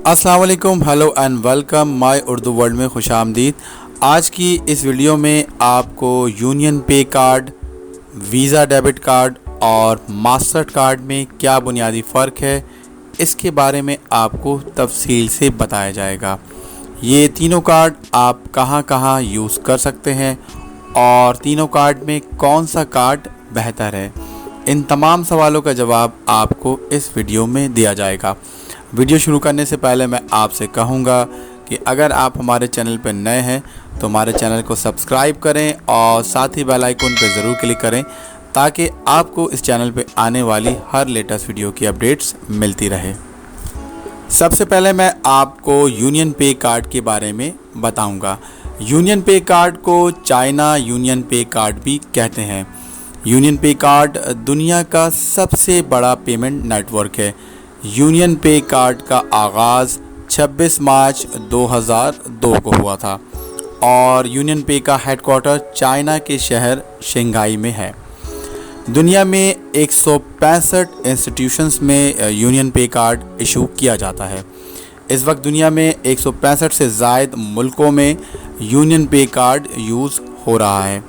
अस्सलाम वालेकुम, hello and welcome my Urdu world में खुश आमदीद। आज की इस वीडियो में आपको यूनियन पे कार्ड, वीज़ा डेबिट कार्ड और मास्टर कार्ड में क्या बुनियादी फ़र्क है, इसके बारे में आपको तफसील से बताया जाएगा। ये तीनों कार्ड आप कहां कहां यूज़ कर सकते हैं और तीनों कार्ड में कौन सा कार्ड बेहतर है, इन तमाम सवालों का जवाब आपको इस वीडियो में दिया जाएगा। वीडियो शुरू करने से पहले मैं आपसे कहूँगा कि अगर आप हमारे चैनल पर नए हैं तो हमारे चैनल को सब्सक्राइब करें और साथ ही बेल आइकन पर ज़रूर क्लिक करें ताकि आपको इस चैनल पर आने वाली हर लेटेस्ट वीडियो की अपडेट्स मिलती रहे। सबसे पहले मैं आपको यूनियन पे कार्ड के बारे में बताऊंगा। यूनियन पे कार्ड को चाइना यूनियन पे कार्ड भी कहते हैं। यूनियन पे कार्ड दुनिया का सबसे बड़ा पेमेंट नेटवर्क है। यूनियन पे कार्ड का आगाज़ 26 मार्च 2002 को हुआ था और यूनियन पे का हेडक्वार्टर चाइना के शहर शंघाई में है। दुनिया में 165 इंस्टीट्यूशंस में यूनियन पे कार्ड इशू किया जाता है। इस वक्त दुनिया में 165 से ज़ायद मुल्कों में यूनियन पे कार्ड यूज़ हो रहा है।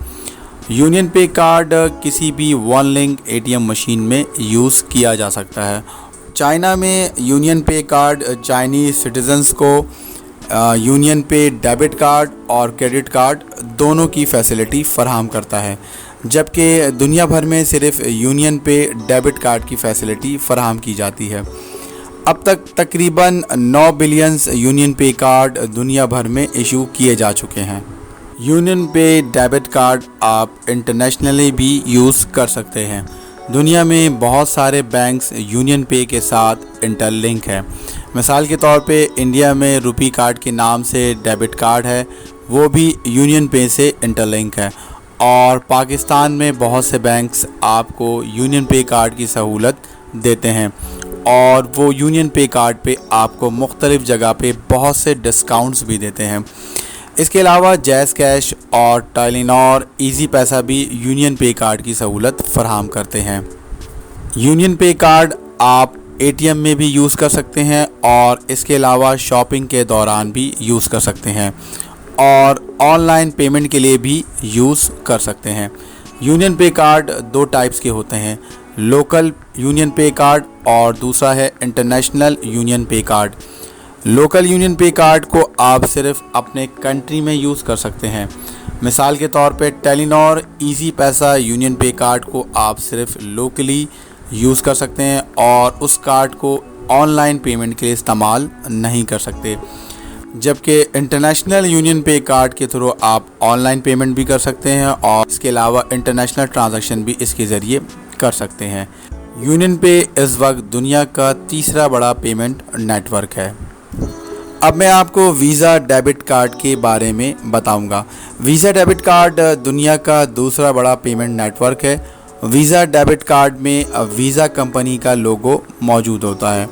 यूनियन पे कार्ड किसी भी वन लिंक ATM मशीन में यूज़ किया जा सकता है। चाइना में यूनियन पे कार्ड चाइनीज़ सिटीजन्स को यूनियन पे डेबिट कार्ड और क्रेडिट कार्ड दोनों की फैसिलिटी फ़राहम करता है, जबकि दुनिया भर में सिर्फ यूनियन पे डेबिट कार्ड की फैसिलिटी फ़राहम की जाती है। अब तक तकरीबन 9 बिलियन यूनियन पे कार्ड दुनिया भर में इशू किए जा चुके हैं। यूनियन पे डेबिट कार्ड आप इंटरनेशनली भी यूज़ कर सकते हैं। दुनिया में बहुत सारे बैंक्स यूनियन पे के साथ इंटरलिंक है। मिसाल के तौर पे इंडिया में रुपी कार्ड के नाम से डेबिट कार्ड है, वो भी यूनियन पे से इंटरलिंक है। और पाकिस्तान में बहुत से बैंक्स आपको यूनियन पे कार्ड की सहूलत देते हैं और वो यूनियन पे कार्ड पे आपको मुख्तलिफ़ जगह पे बहुत से डिस्काउंट्स भी देते हैं। इसके अलावा जैज़ कैश और टेलीनॉर इजी पैसा भी यूनियन पे कार्ड की सहूलत फ़राहम करते हैं। यूनियन पे कार्ड आप ATM में भी यूज़ कर सकते हैं और इसके अलावा शॉपिंग के दौरान भी यूज़ कर सकते हैं और ऑनलाइन पेमेंट के लिए भी यूज़ कर सकते हैं। यूनियन पे कार्ड दो टाइप्स के होते हैं, लोकल यूनियन पे कार्ड और दूसरा है इंटरनेशनल यूनियन पे कार्ड। लोकल यूनियन पे कार्ड को आप सिर्फ अपने कंट्री में यूज़ कर सकते हैं। मिसाल के तौर पे टेलीनॉर इजी पैसा यूनियन पे कार्ड को आप सिर्फ लोकली यूज़ कर सकते हैं और उस कार्ड को ऑनलाइन पेमेंट के लिए इस्तेमाल नहीं कर सकते, जबकि इंटरनेशनल यूनियन पे कार्ड के थ्रू आप ऑनलाइन पेमेंट भी कर सकते हैं और इसके अलावा इंटरनेशनल ट्रांजैक्शन भी इसके ज़रिए कर सकते हैं। यूनियन पे इस वक्त दुनिया का तीसरा बड़ा पेमेंट नेटवर्क है। अब मैं आपको वीज़ा डेबिट कार्ड के बारे में बताऊंगा। वीज़ा डेबिट कार्ड दुनिया का दूसरा बड़ा पेमेंट नेटवर्क है। वीज़ा डेबिट कार्ड में वीज़ा कंपनी का लोगो मौजूद होता है।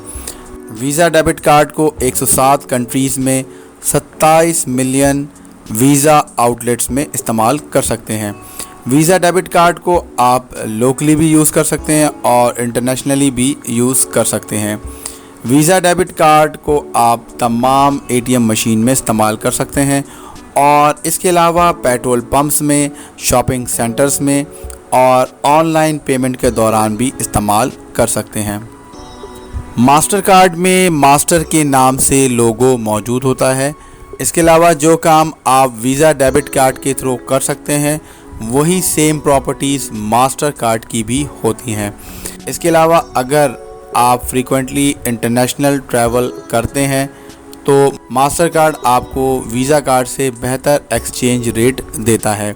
वीज़ा डेबिट कार्ड को 107 कंट्रीज़ में 27 मिलियन वीज़ा आउटलेट्स में इस्तेमाल कर सकते हैं। वीज़ा डेबिट कार्ड को आप लोकली भी यूज़ कर सकते हैं और इंटरनेशनली भी यूज़ कर सकते हैं। वीज़ा डेबिट कार्ड को आप तमाम ATM मशीन में इस्तेमाल कर सकते हैं और इसके अलावा पेट्रोल पंप्स में, शॉपिंग सेंटर्स में और ऑनलाइन पेमेंट के दौरान भी इस्तेमाल कर सकते हैं। मास्टर कार्ड में मास्टर के नाम से लोगो मौजूद होता है। इसके अलावा जो काम आप वीज़ा डेबिट कार्ड के थ्रू कर सकते हैं वही सेम प्रॉपर्टीज़ मास्टर कार्ड की भी होती हैं। इसके अलावा अगर आप फ्रीक्वेंटली इंटरनेशनल ट्रैवल करते हैं तो मास्टर कार्ड आपको वीज़ा कार्ड से बेहतर एक्सचेंज रेट देता है।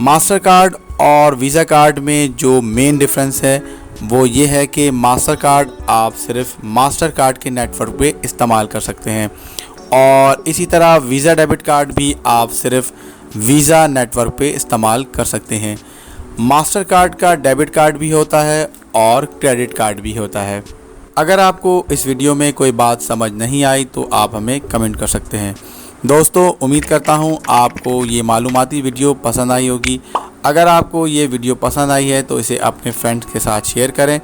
मास्टर कार्ड और वीज़ा कार्ड में जो मेन डिफरेंस है वो ये है कि मास्टर कार्ड आप सिर्फ मास्टर कार्ड के नेटवर्क पे इस्तेमाल कर सकते हैं और इसी तरह वीज़ा डेबिट कार्ड भी आप सिर्फ वीज़ा नेटवर्क पे इस्तेमाल कर सकते हैं। मास्टर कार्ड का डेबिट कार्ड भी होता है और क्रेडिट कार्ड भी होता है। अगर आपको इस वीडियो में कोई बात समझ नहीं आई तो आप हमें कमेंट कर सकते हैं। दोस्तों, उम्मीद करता हूँ आपको ये मालूमाती वीडियो पसंद आई होगी। अगर आपको ये वीडियो पसंद आई है तो इसे अपने फ्रेंड्स के साथ शेयर करें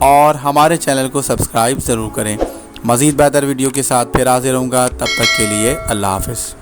और हमारे चैनल को सब्सक्राइब ज़रूर करें مزید بہتر ویڈیو کے ساتھ پھر حاضر ہوں گا، تب تک کے لیے اللہ حافظ۔